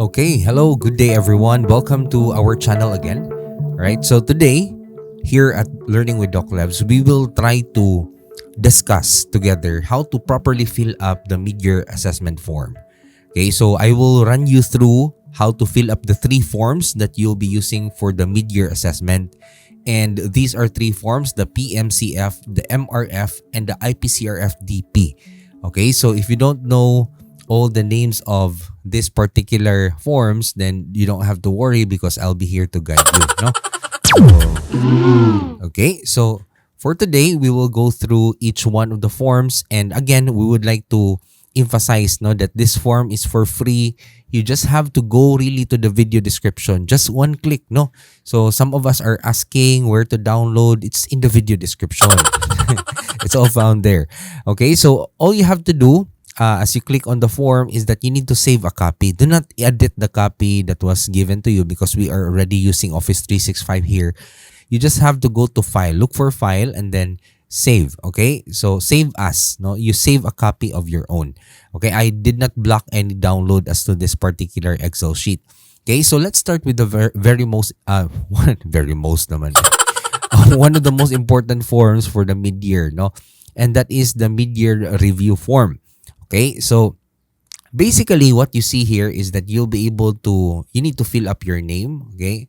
Okay, hello, good day everyone. Welcome to our channel again. Alright, so today, here at Learning with Doc Labs, we will try to discuss together how to properly fill up the mid-year assessment form. Okay, so I will run you through how to fill up the three forms that you'll be using for the mid-year assessment. And these are three forms, the PMCF, the MRF, and the IPCRF DP. Okay, so if you don't know all the names of these particular forms, then you don't have to worry because I'll be here to guide you. No? Okay, so for today, we will go through each one of the forms. And again, we would like to emphasize that this form is for free. You just have to go really to the video description. Just one click, no? So some of us are asking where to download. It's in the video description. It's all found there. Okay, so all you have to do as you click on the form is that you need to save a copy. Do not edit the copy that was given to you because we are already using Office 365 here. You just have to go to File, look for File, and then save. Okay, so save as. No, you save a copy of your own. Okay, I did not block any download as to this particular Excel sheet. Okay, so let's start with the very most one of the most important forms for the mid-year, no, and that is the mid-year review form. Okay, so basically what you see here is that you need to fill up your name, okay,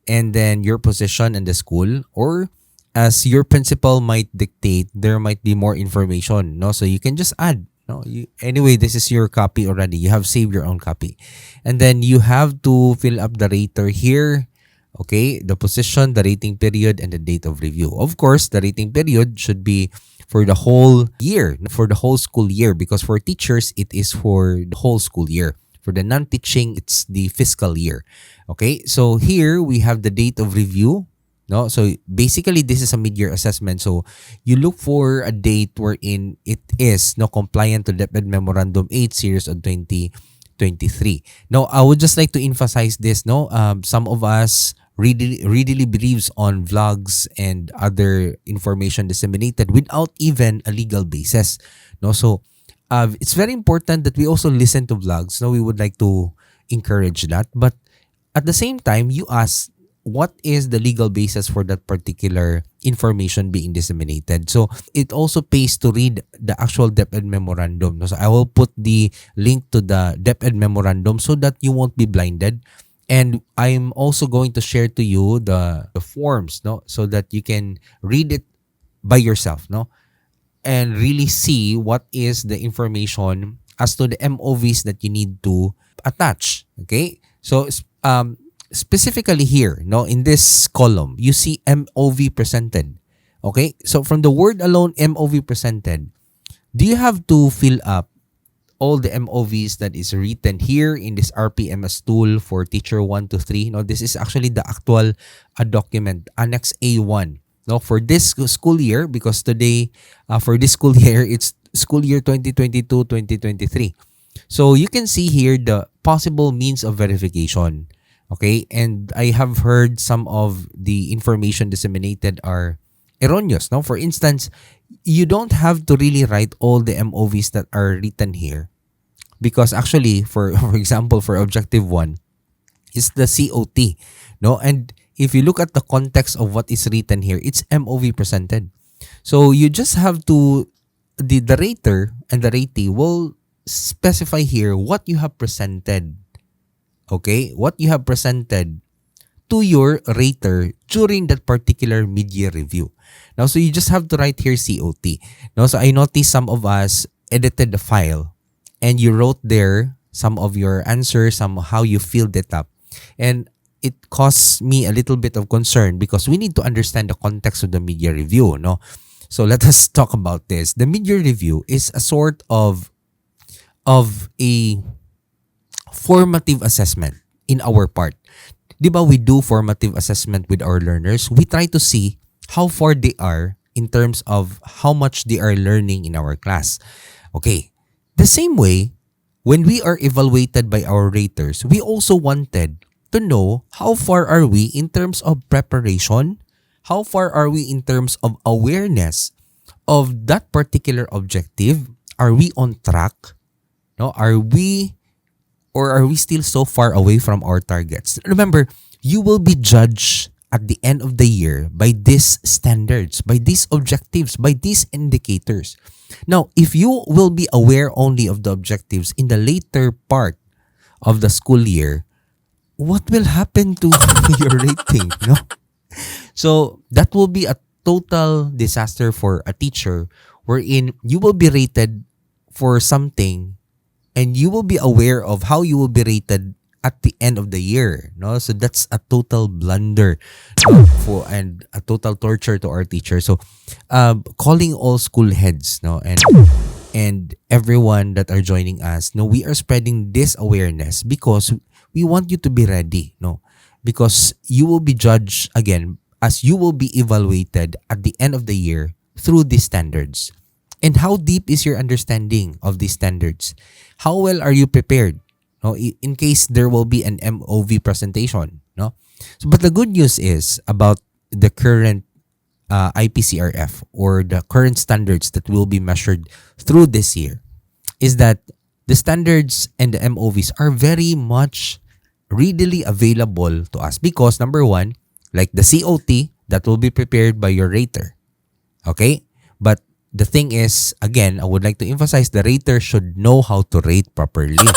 and then your position in the school, or as your principal might dictate, there might be more information, no, so you can just add. No, anyway, this is your copy already. You have saved your own copy. And then you have to fill up the rater here. Okay, the position, the rating period, and the date of review. Of course, the rating period should be for the whole year, for the whole school year, because for teachers, it is for the whole school year. For the non-teaching, it's the fiscal year. Okay, so here we have the date of review. No, so basically this is a mid-year assessment. So you look for a date wherein it is compliant to DepEd Memorandum 8 series of 2023. Now, I would just like to emphasize this. Some of us really believes on vlogs and other information disseminated without even a legal basis. No, so it's very important that we also listen to vlogs. No, we would like to encourage that, but at the same time, you ask, what is the legal basis for that particular information being disseminated? So it also pays to read the actual DepEd memorandum. So I will put the link to the DepEd memorandum so that you won't be blinded. And I'm also going to share to you the forms, so that you can read it by yourself, and really see what is the information as to the MOVs that you need to attach. Okay, so specifically here, in this column, you see MOV presented. Okay, so from the word alone, MOV presented, do you have to fill up all the MOVs that is written here in this RPMS tool for teacher 1 to 3? This is actually the actual document, Annex A1. For this school year, because today, for this school year, it's school year 2022-2023. So you can see here the possible means of verification. Okay, and I have heard some of the information disseminated are erroneous. For instance, you don't have to really write all the MOVs that are written here, because actually, for example, for objective 1, it's the COT. And if you look at the context of what is written here, it's MOV presented. So you just have to, the rater and the ratee will specify here what you have presented. Okay, what you have presented to your rater during that particular mid-year review. Now, so you just have to write here COT. Now, so I noticed some of us edited the file and you wrote there some of your answers, how you filled it up. And it caused me a little bit of concern because we need to understand the context of the mid-year review. So let us talk about this. The mid-year review is a sort of a formative assessment in our part. Diba, we do formative assessment with our learners. We try to see how far they are in terms of how much they are learning in our class. Okay, the same way, when we are evaluated by our raters, we also wanted to know how far are we in terms of preparation, how far are we in terms of awareness of that particular objective. Are we on track? Are we Or are we still so far away from our targets? Remember, you will be judged at the end of the year by these standards, by these objectives, by these indicators. Now, if you will be aware only of the objectives in the later part of the school year, what will happen to your rating? No? So that will be a total disaster for a teacher wherein you will be rated for something and you will be aware of how you will be rated at the end of the year. No, so that's a total blunder, for and a total torture to our teacher. So calling all school heads, no, and everyone that are joining us, no, we are spreading this awareness because we want you to be ready, no, because you will be judged again as you will be evaluated at the end of the year through these standards. And how deep is your understanding of these standards? How well are you prepared? No, in case there will be an MOV presentation, no. So, but the good news is about the current IPCRF or the current standards that will be measured through this year is that the standards and the MOVs are very much readily available to us because number one, like the COT that will be prepared by your rater. Okay? But the thing is, again, I would like to emphasize the rater should know how to rate properly.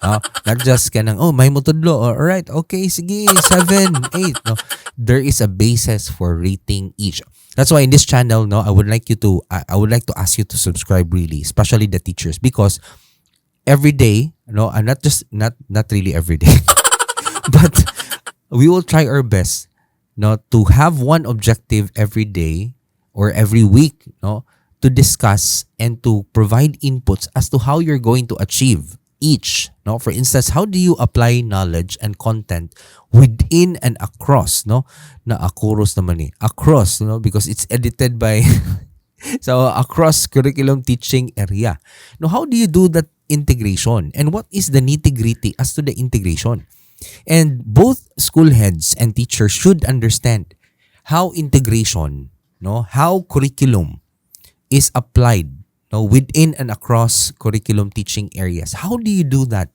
Not just kanang, oh, may mutudlo. Alright, okay, sige, 7, 8. No, there is a basis for rating each. That's why in this channel, no, I would like to ask you to subscribe really, especially the teachers, because every day, no, and not really every day, but we will try our best, no, to have one objective every day or every week, no, to discuss and to provide inputs as to how you're going to achieve each. No, for instance, how do you apply knowledge and content within and across, no, na akurus naman across, no, because it's edited by so across curriculum teaching area. Now, how do you do that integration, and what is the nitty-gritty as to the integration? And both school heads and teachers should understand how integration, no, how curriculum is applied, no, within and across curriculum teaching areas. How do you do that?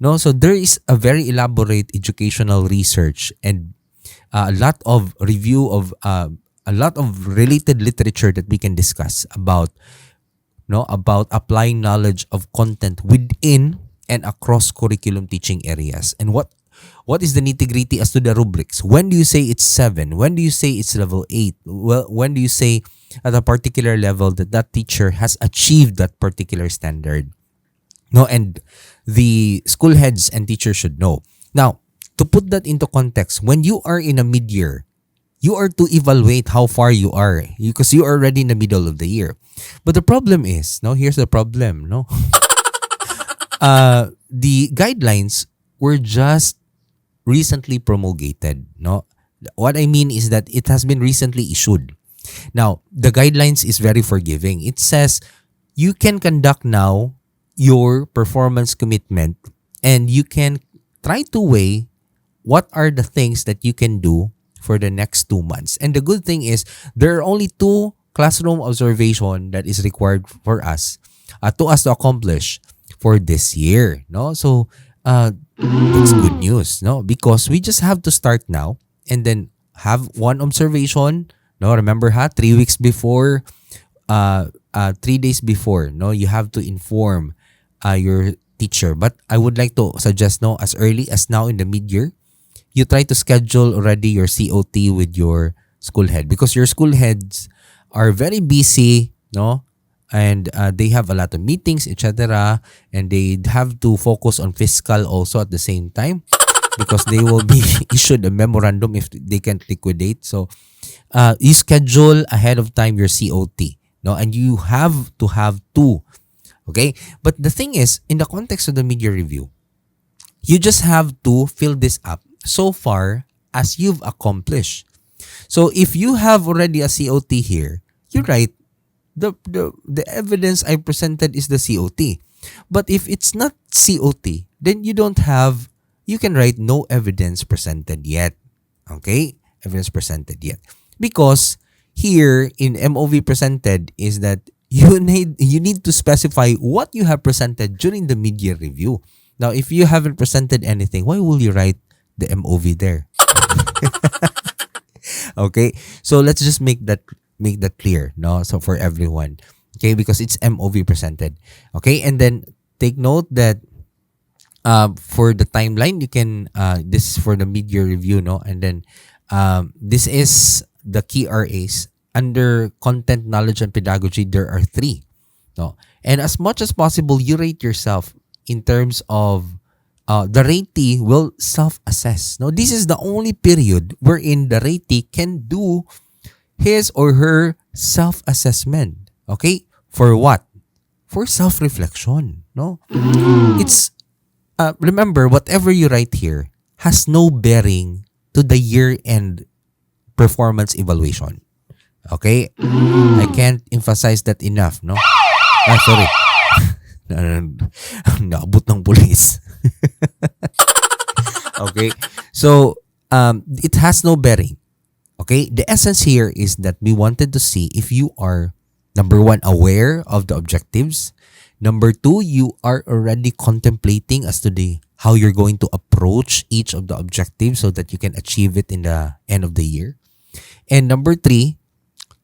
No, so there is a very elaborate educational research and a lot of review of a lot of related literature that we can discuss about, no, about applying knowledge of content within and across curriculum teaching areas. And what is the nitty-gritty as to the rubrics? When do you say it's 7? When do you say it's level 8? Well, when do you say at a particular level that teacher has achieved that particular standard? No, and the school heads and teachers should know. Now, to put that into context, when you are in a mid-year, you are to evaluate how far you are because you are already in the middle of the year. But the problem is, no, here's the problem, no. The guidelines were just recently promulgated, no. What I mean is that it has been recently issued. Now, the guidelines is very forgiving. It says you can conduct now your performance commitment and you can try to weigh what are the things that you can do for the next 2 months. And the good thing is there are only 2 classroom observation that is required for us to accomplish for this year, no? So that's good news, no? Because we just have to start now and then have one observation. No, remember 3 weeks before, 3 days before, no, you have to inform your teacher. But I would like to suggest, no, as early as now in the mid-year, you try to schedule already your COT with your school head because your school heads are very busy, no, and they have a lot of meetings, etc. And they have to focus on fiscal also at the same time because they will be issued a memorandum if they can't liquidate. So you schedule ahead of time your COT, no, and you have to have 2. Okay, but the thing is, in the context of the mid-year review, you just have to fill this up so far as you've accomplished. So if you have already a COT here, you're right. The evidence I presented is the COT. But if it's not COT, then you can write no evidence presented yet. Okay? Evidence presented yet. Because here in MOV presented is that you need to specify what you have presented during the mid-year review. Now, if you haven't presented anything, why will you write the MOV there? Okay, so let's just make that clear, no? So for everyone, okay, because it's MOV presented, okay, and then take note that for the timeline, you can this is for the mid-year review, no, and then this is the key RAs under content, knowledge, and pedagogy. There are 3, no, and as much as possible, you rate yourself in terms of the ratee will self-assess. Now, this is the only period wherein the ratee can do his or her self-assessment. Okay? For what? For self-reflection. No? It's, remember, whatever you write here has no bearing to the year-end performance evaluation. Okay? I can't emphasize that enough, no? Sorry. Naabot ng pulis. Okay? So, it has no bearing. Okay? The essence here is that we wanted to see if you are, number 1, aware of the objectives. Number 2, you are already contemplating as to how you're going to approach each of the objectives so that you can achieve it in the end of the year. And number 3,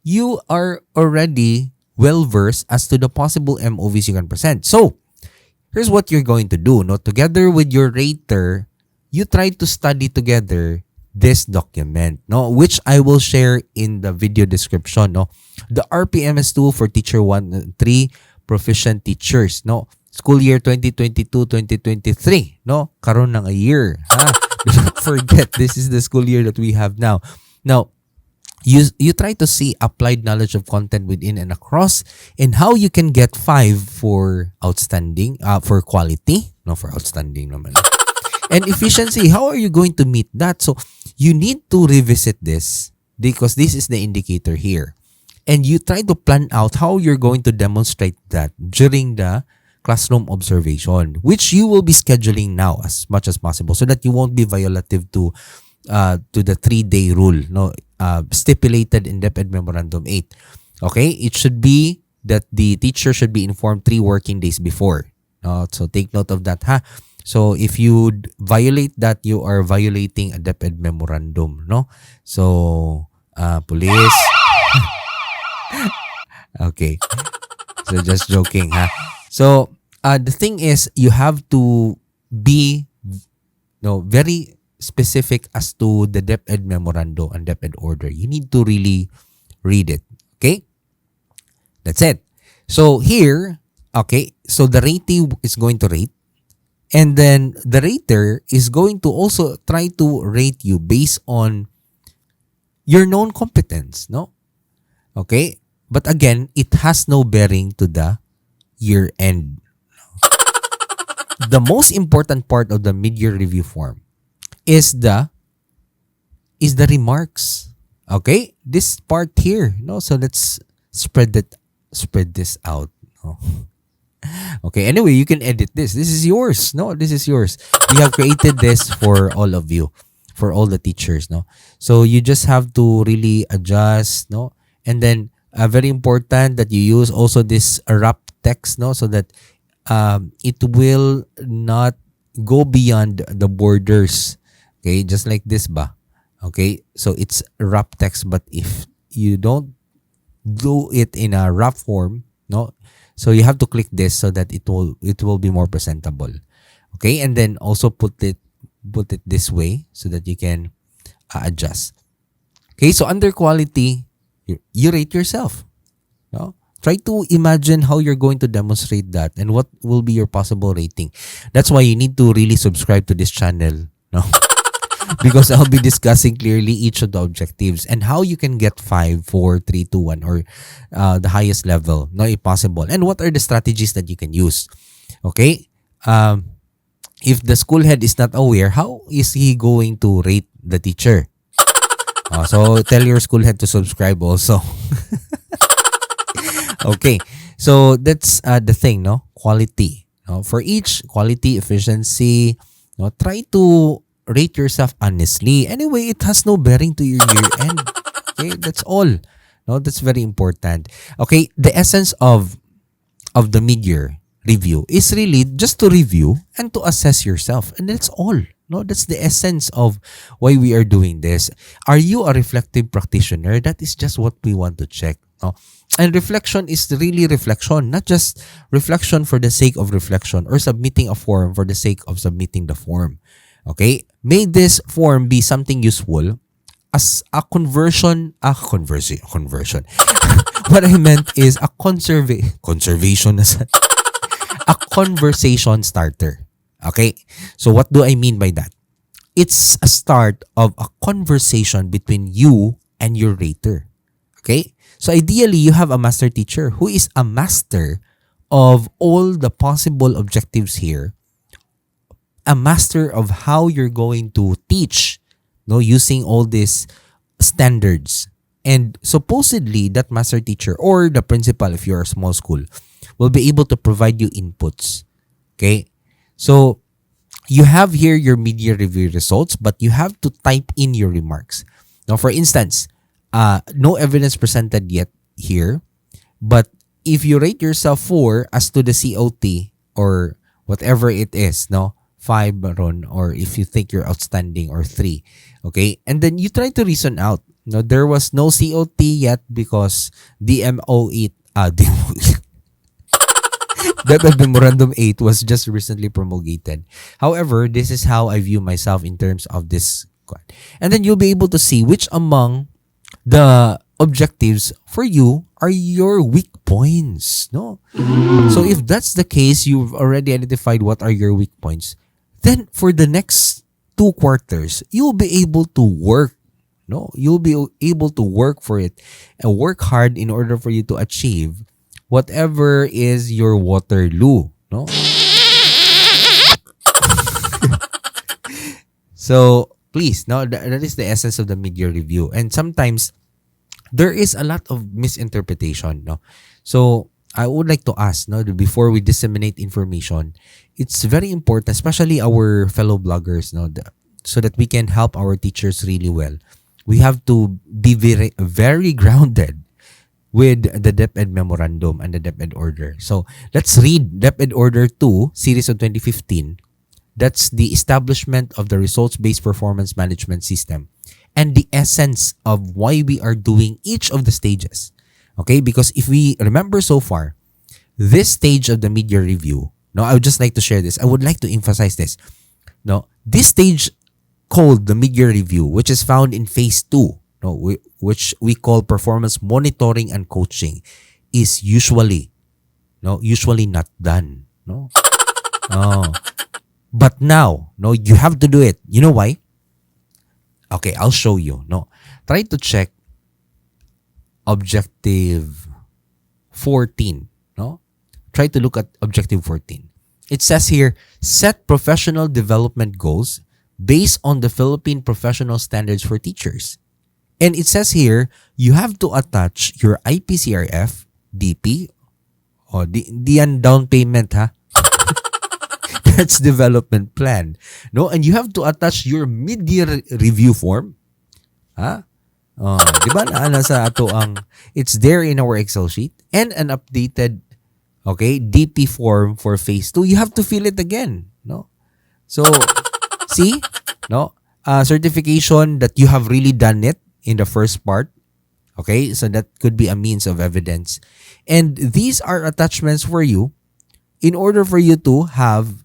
you are already well-versed as to the possible MOVs you can present. So, here's what you're going to do. No? Together with your rater, you try to study together this document, no, which I will share in the video description. No, the RPMS tool for Teacher 1 and 3 proficient teachers. No, school year 2022-2023. No, karon ng a year. Do not forget, this is the school year that we have now. Now, you try to see applied knowledge of content within and across, and how you can get 5 for outstanding, for quality, no, for outstanding naman. And efficiency, how are you going to meet that? So, you need to revisit this because this is the indicator here. And you try to plan out how you're going to demonstrate that during the classroom observation, which you will be scheduling now as much as possible so that you won't be violative to the 3-day rule, no, stipulated in DepEd Memorandum 8. Okay? It should be that the teacher should be informed 3 working days before. So, take note of that, ha? So, if you violate that, you are violating a DepEd memorandum, no? So, police. Okay. So, just joking, ha? So, the thing is, you have to be very specific as to the DepEd memorandum and DepEd order. You need to really read it, okay? That's it. So, here, okay, so the ratee is going to rate. And then the rater is going to also try to rate you based on your known competence, no? Okay? But again, it has no bearing to the year end. The most important part of the mid-year review form is the remarks. Okay? This part here, no? So let's spread this out, no? Okay, anyway, you can edit this. This is yours. No, this is yours. We have created this for all of you, for all the teachers, no? So you just have to really adjust, no? And then very important that you use also this wrap text, no? So that it will not go beyond the borders. Okay, just like this ba? Okay, so it's wrap text, but if you don't do it in a wrap form, no? So you have to click this so that it will be more presentable. Okay, and then also put it this way so that you can adjust. Okay, so under quality, you rate yourself. No? Try to imagine how you're going to demonstrate that and what will be your possible rating. That's why you need to really subscribe to this channel. No? Because I'll be discussing clearly each of the objectives and how you can get 5, 4, 3, 2, 1 or the highest level, no, if possible. And what are the strategies that you can use? Okay? If the school head is not aware, how is he going to rate the teacher? So tell your school head to subscribe also. Okay. So that's the thing, no? Quality. No? For each quality, efficiency, no, try to rate yourself honestly. Anyway, it has no bearing to your year end. Okay, that's all. No, that's very important. Okay, the essence of the mid-year, review is really just to review and to assess yourself. And that's all. No, that's the essence of why we are doing this. Are you a reflective practitioner? That is just what we want to check. No? And reflection is really reflection, not just reflection for the sake of reflection or submitting a form for the sake of submitting the form. Okay? May this form be something useful as a conversion. What I meant is a conservation a conversation starter. Okay? So what do I mean by that? It's a start of a conversation between you and your rater. Okay? So ideally, you have a master teacher who is a master of all the possible objectives here. A master of how you're going to teach, no, using all these standards. And supposedly, that master teacher or the principal, if you're a small school, will be able to provide you inputs. Okay? So, you have here your mid-year review results, but you have to type in your remarks. Now, for instance, no evidence presented yet here, but if you rate yourself 4 as to the COT or whatever it is, no, 5 ron, or if you think you're outstanding, or 3, okay, and then you try to reason out. No, there was no COT yet because DMO8, that Memorandum 8 was just recently promulgated. However, this is how I view myself in terms of this. And then you'll be able to see which among the objectives for you are your weak points. No? So if that's the case, you've already identified what are your weak points. Then for the next 2 quarters, you'll be able to work. No, you'll be able to work for it and work hard in order for you to achieve whatever is your Waterloo. No? So, please, no, that is the essence of the mid-year review. And sometimes, there is a lot of misinterpretation. No? So, I would like to ask, no, before we disseminate information, it's very important, especially our fellow bloggers, no, so that we can help our teachers really well. We have to be very, very grounded with the DepEd Memorandum and the DepEd Order. So, let's read DepEd Order 2, Series of 2015. That's the establishment of the results-based performance management system and the essence of why we are doing each of the stages. Okay? Because if we remember so far, this stage of the mid-year review, no, I would just like to share this. I would like to emphasize this. No, this stage called the mid-year review, which is found in phase 2, no, which we call performance monitoring and coaching, is usually not done. No? Oh. But now, no, you have to do it. You know why? Okay, I'll show you. No, try to check objective 14. No, try to look at objective 14. It says here, set professional development goals based on the Philippine Professional Standards for Teachers. And it says here, you have to attach your IPCRF, DP, o diyan down payment ha. That's development plan. No, and you have to attach your mid-year review form. Ha? Oh, di ba na sa ato ang it's there in our Excel sheet and an updated DP form for phase 2. You have to fill it again, no? So, see? No? Certification that you have really done it in the first part. Okay? So that could be a means of evidence. And these are attachments for you in order for you to have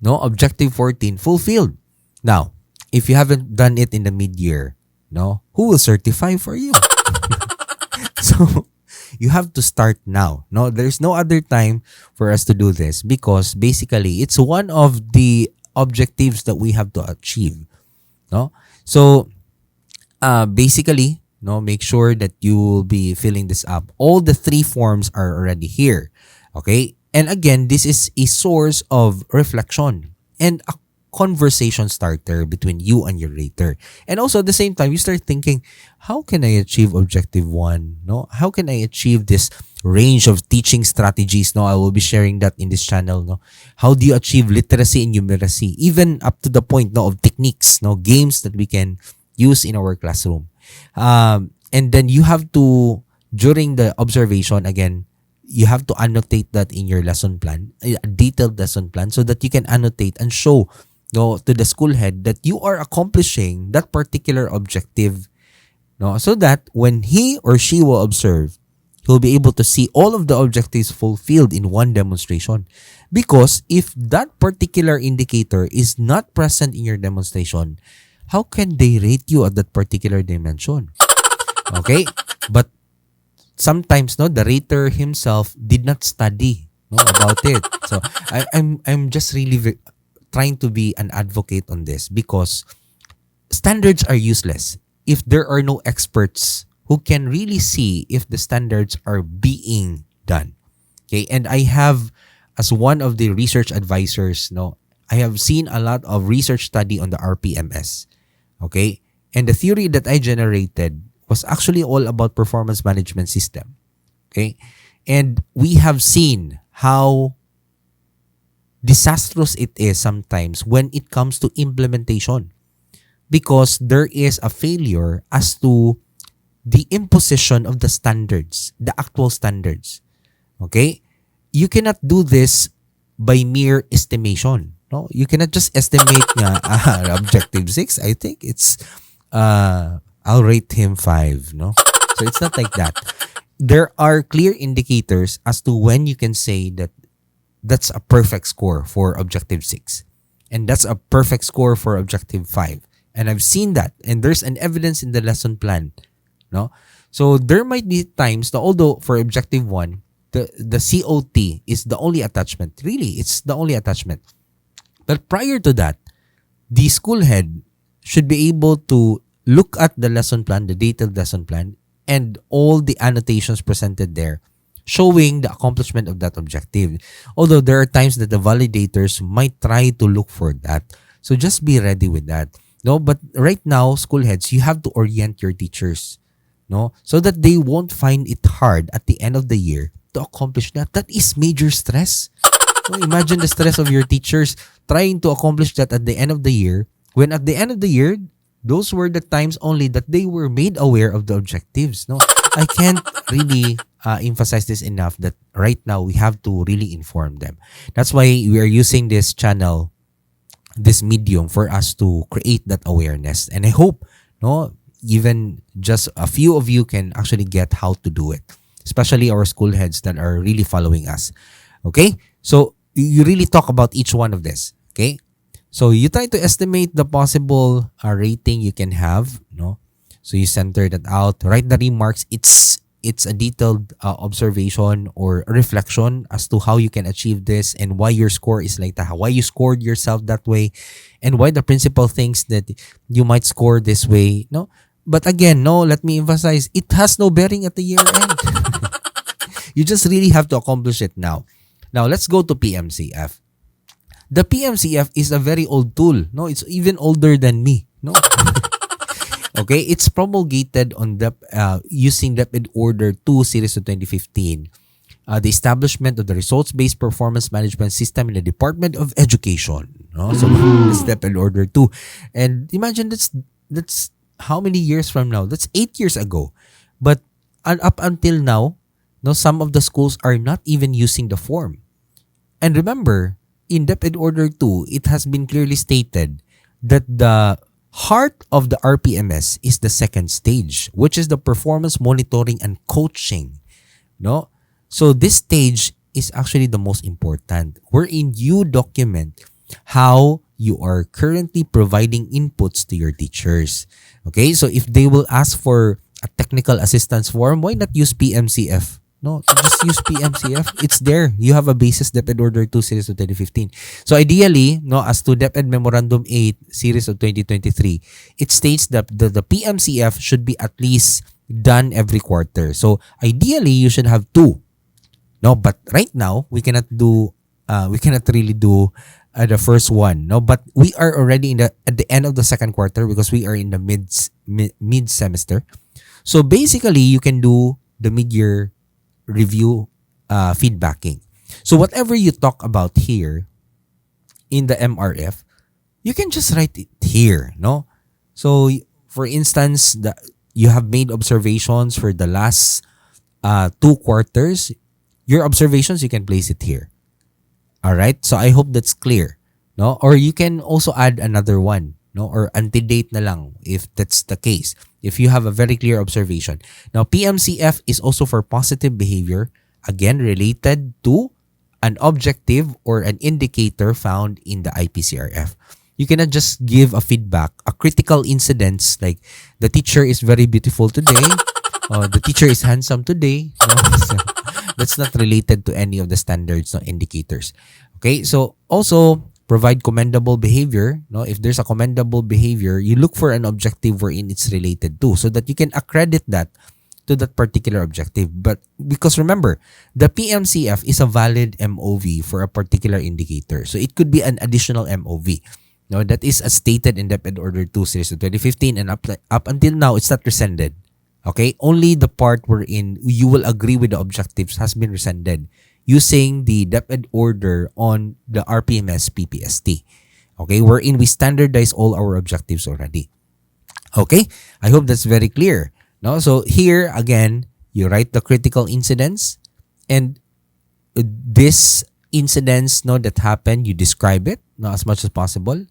objective 14 fulfilled. Now, if you haven't done it in the mid-year, no, who will certify for you? So, you have to start now. No, there's no other time for us to do this because basically it's one of the objectives that we have to achieve. No? So, basically, no, make sure that you will be filling this up. All the 3 forms are already here. Okay? And again, this is a source of reflection and a conversation starter between you and your rater. And also at the same time, you start thinking, how can I achieve objective 1? No? How can I achieve this range of teaching strategies? No, I will be sharing that in this channel. No? How do you achieve literacy and numeracy? Even up to the point of techniques, games that we can use in our classroom. And then you have to, during the observation, again, you have to annotate that in your lesson plan, a detailed lesson plan, so that you can annotate and show to the school head that you are accomplishing that particular objective. So that when he or she will observe, he'll be able to see all of the objectives fulfilled in one demonstration. Because if that particular indicator is not present in your demonstration, how can they rate you at that particular dimension? Okay? But sometimes the rater himself did not study about it. So I'm just really trying to be an advocate on this, because standards are useless if there are no experts who can really see if the standards are being done. Okay? And I have, as one of the research advisors, I have seen a lot of research study on the RPMS. Okay? And the theory that I generated was actually all about performance management system. Okay? And we have seen how disastrous it is sometimes when it comes to implementation, because there is a failure as to the imposition of the standards, the actual standards. Okay? You cannot do this by mere estimation. No, you cannot just estimate objective 6. I think it's I'll rate him 5, no? So it's not like that. There are clear indicators as to when you can say that that's a perfect score for objective 6. And that's a perfect score for objective 5. And I've seen that. And there's an evidence in the lesson plan. No? So there might be times that although for objective 1, the COT is the only attachment. Really, it's the only attachment. But prior to that, the school head should be able to look at the lesson plan, the detailed lesson plan, and all the annotations presented there, showing the accomplishment of that objective. Although there are times that the validators might try to look for that. So just be ready with that. No, but right now, school heads, you have to orient your teachers, so that they won't find it hard at the end of the year to accomplish that. That is major stress. So imagine the stress of your teachers trying to accomplish that at the end of the year, when at the end of the year, those were the times only that they were made aware of the objectives. No, I can't really emphasize this enough that right now we have to really inform them. That's why we are using this channel, this medium, for us to create that awareness. And I hope, even just a few of you can actually get how to do it, especially our school heads that are really following us. Okay? So you really talk about each one of this. Okay? So you try to estimate the possible rating you can have, So you center that out, write the remarks. It's a detailed observation or reflection as to how you can achieve this and why your score is like that, why you scored yourself that way, and why the principal thinks that you might score this way. But again, let me emphasize, it has no bearing at the year end. You just really have to accomplish it now. Now let's go to PMCF. The PMCF is a very old tool. It's even older than me. Okay, it's promulgated on using DepEd Order 2 Series of 2015. The establishment of the results-based performance management system in the Department of Education. So it's DepEd Order 2. And imagine that's how many years from now? That's 8 years ago. But up until now, some of the schools are not even using the form. And remember, in DepEd Order 2, it has been clearly stated that the heart of the RPMS is the second stage, which is the performance monitoring and coaching. So this stage is actually the most important, wherein you document how you are currently providing inputs to your teachers. Okay, so if they will ask for a technical assistance form, why not use PMCF? Just use PMCF. It's there. You have a basis DepEd Order 2 Series of 2015. So ideally, as to DepEd Memorandum 8 Series of 2023, it states that the PMCF should be at least done every quarter. So ideally, you should have 2. But right now, we cannot really do the first one. But we are already at the end of the second quarter because we are in the mid semester. So basically, you can do the mid-year review feedbacking. So whatever you talk about here in the MRF, you can just write it here, So for instance, you have made observations for the last 2 quarters. your observations, you can place it here. All right? So I hope that's clear, no? Or you can also add another one, no? Or antedate na lang if that's the case. If you have a very clear observation. Now, PMCF is also for positive behavior, again related to an objective or an indicator found in the IPCRF. You cannot just give a feedback, a critical incidents like the teacher is very beautiful today, the teacher is handsome today. So that's not related to any of the standards, no, indicators. Okay, so also provide commendable behavior. No, if there's a commendable behavior, you look for an objective wherein it's related to, so that you can accredit that to that particular objective. But because remember, the PMCF is a valid MOV for a particular indicator, so it could be an additional MOV. No, that is as stated in DepEd Order 2 Series of 2015, and up until now, it's not rescinded. Okay, only the part wherein you will agree with the objectives has been rescinded using the DepEd order on the RPMS-PPST. Okay, wherein we standardize all our objectives already. Okay, I hope that's very clear. No, so here again, you write the critical incidents, and this incidents, no, that happened, you describe it, no, as much as possible.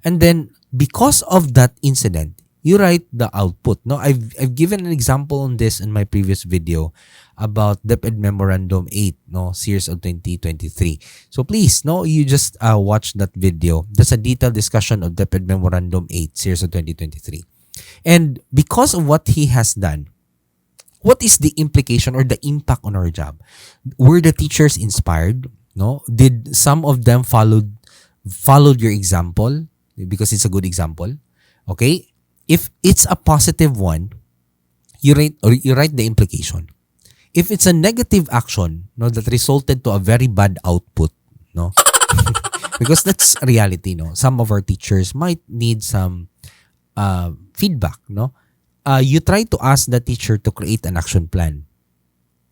And then, because of that incident, you write the output. No, I've given an example on this in my previous video about DepEd Memorandum 8, no, series of 2023. So please, no, you just watch that video. That's a detailed discussion of DepEd Memorandum 8, series of 2023. And because of what he has done, what is the implication or the impact on our job? Were the teachers inspired? No, did some of them followed your example? Because it's a good example. Okay, if it's a positive one, you write the implication. If it's a negative action, no, that resulted to a very bad output, no, because that's a reality, no. Some of our teachers might need some feedback, no. You try to ask the teacher to create an action plan.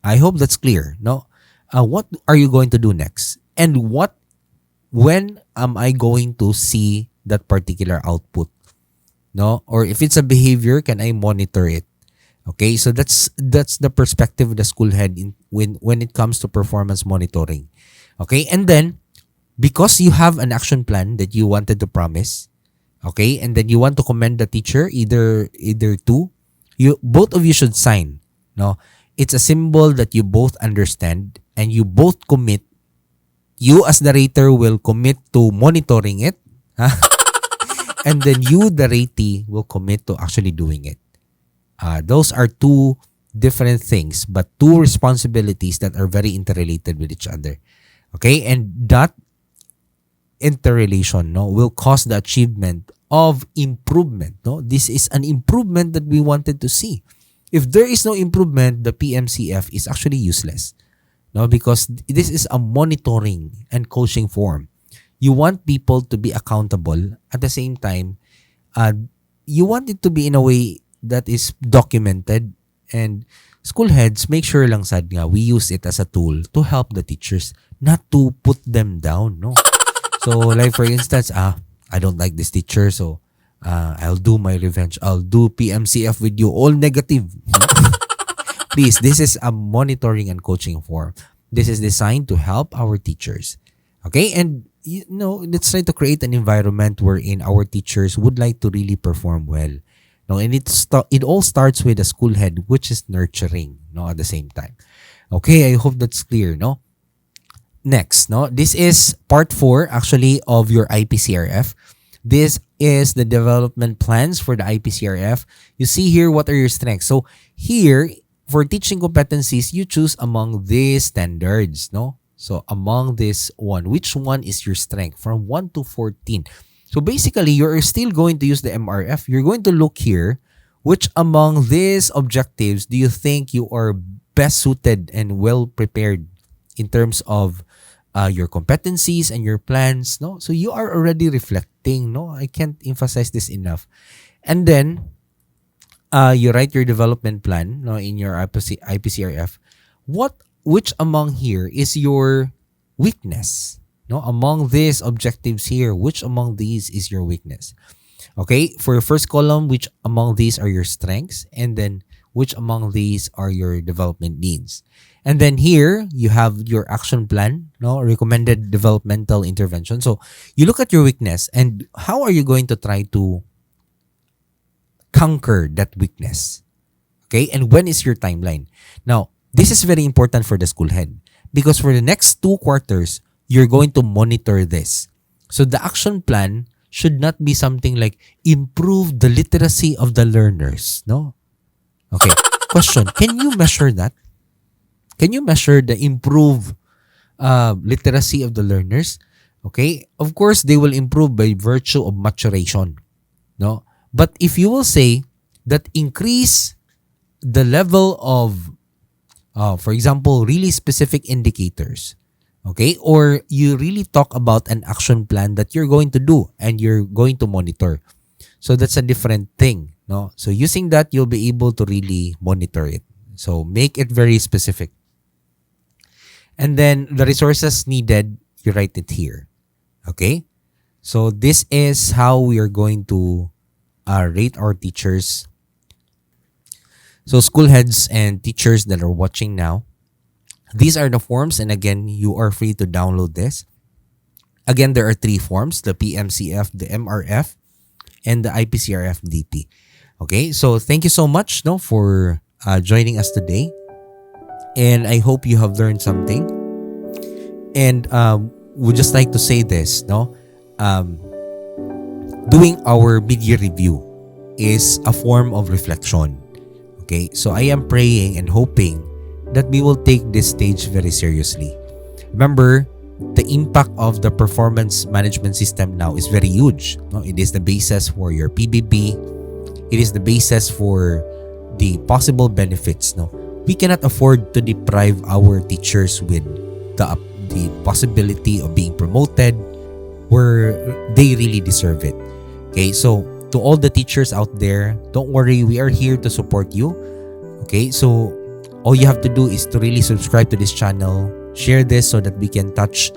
I hope that's clear, no. What are you going to do next, and when am I going to see that particular output, no? Or if it's a behavior, can I monitor it? Okay, so that's the perspective of the school head when it comes to performance monitoring. Okay, and then because you have an action plan that you wanted to promise, okay, and then you want to commend the teacher, either two, both of you should sign. No, it's a symbol that you both understand and you both commit. You as the rater will commit to monitoring it, and then you, the ratee, will commit to actually doing it. Those are two different things, but two responsibilities that are very interrelated with each other. Okay, and that interrelation, no, will cause the achievement of improvement. No, this is an improvement that we wanted to see. If there is no improvement, the PMCF is actually useless. No, because this is a monitoring and coaching form. You want people to be accountable. At the same time, you want it to be in a way that is documented, and school heads, make sure lang sad nga we use it as a tool to help the teachers, not to put them down, no. So like for instance, I don't like this teacher, so I'll do my revenge. I'll do PMCF with you, all negative. Please, this is a monitoring and coaching form. This is designed to help our teachers. Okay, and let's try to create an environment wherein our teachers would like to really perform well. No, and it all starts with a school head, which is nurturing, no, at the same time. Okay, I hope that's clear, no? Next, no, this is part 4 actually of your IPCRF. This is the development plans for the IPCRF. You see here what are your strengths. So here, for teaching competencies, you choose among these standards, no? So among this one, which one is your strength from 1 to 14? So basically, you're still going to use the MRF. You're going to look here, which among these objectives do you think you are best suited and well prepared in terms of your competencies and your plans, no? So you are already reflecting, no? I can't emphasize this enough. And then you write your development plan, no, in your IPCRF. Which among here is your weakness? No, among these objectives here, which among these is your weakness? Okay, for your first column, which among these are your strengths? And then which among these are your development needs. And then here you have your action plan, no, recommended developmental intervention. So you look at your weakness and how are you going to try to conquer that weakness? Okay, and when is your timeline? Now, this is very important for the school head because for the next 2 quarters, you're going to monitor this. So the action plan should not be something like improve the literacy of the learners. No? Okay. Question, can you measure that? Can you measure the improve literacy of the learners? Okay. Of course, they will improve by virtue of maturation. No? But if you will say that increase the level of, for example, really specific indicators, okay, or you really talk about an action plan that you're going to do and you're going to monitor. So that's a different thing, no? So using that, you'll be able to really monitor it. So make it very specific. And then the resources needed, you write it here, okay? So this is how we are going to rate our teachers. So school heads and teachers that are watching now, these are the forms, and again, you are free to download this. Again, there are 3 forms, the PMCF, the MRF, and the IPCRF DP. Okay, so thank you so much for joining us today. And I hope you have learned something. And would just like to say this, doing our mid-year review is a form of reflection. Okay, so I am praying and hoping that we will take this stage very seriously. Remember, the impact of the performance management system now is very huge. It is the basis for your PBB. It is the basis for the possible benefits. We cannot afford to deprive our teachers with the possibility of being promoted where they really deserve it. Okay, so to all the teachers out there, don't worry, we are here to support you. Okay, so all you have to do is to really subscribe to this channel, share this so that we can touch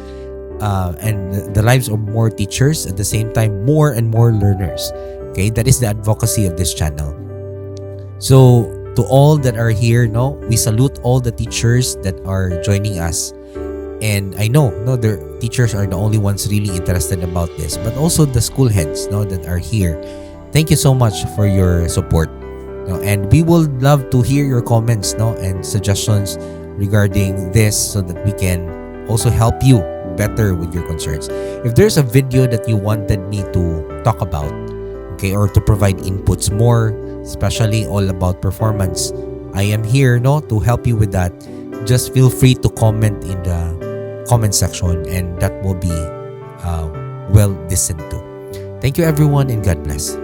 and the lives of more teachers, at the same time more and more learners. Okay, that is the advocacy of this channel. So to all that are here, we salute all the teachers that are joining us. And I know, the teachers are the only ones really interested about this, but also the school heads, that are here. Thank you so much for your support. And we would love to hear your comments, and suggestions regarding this so that we can also help you better with your concerns. If there's a video that you wanted me to talk about, okay, or to provide inputs more, especially all about performance, I am here, to help you with that. Just feel free to comment in the comment section, and that will be well listened to. Thank you everyone, and God bless.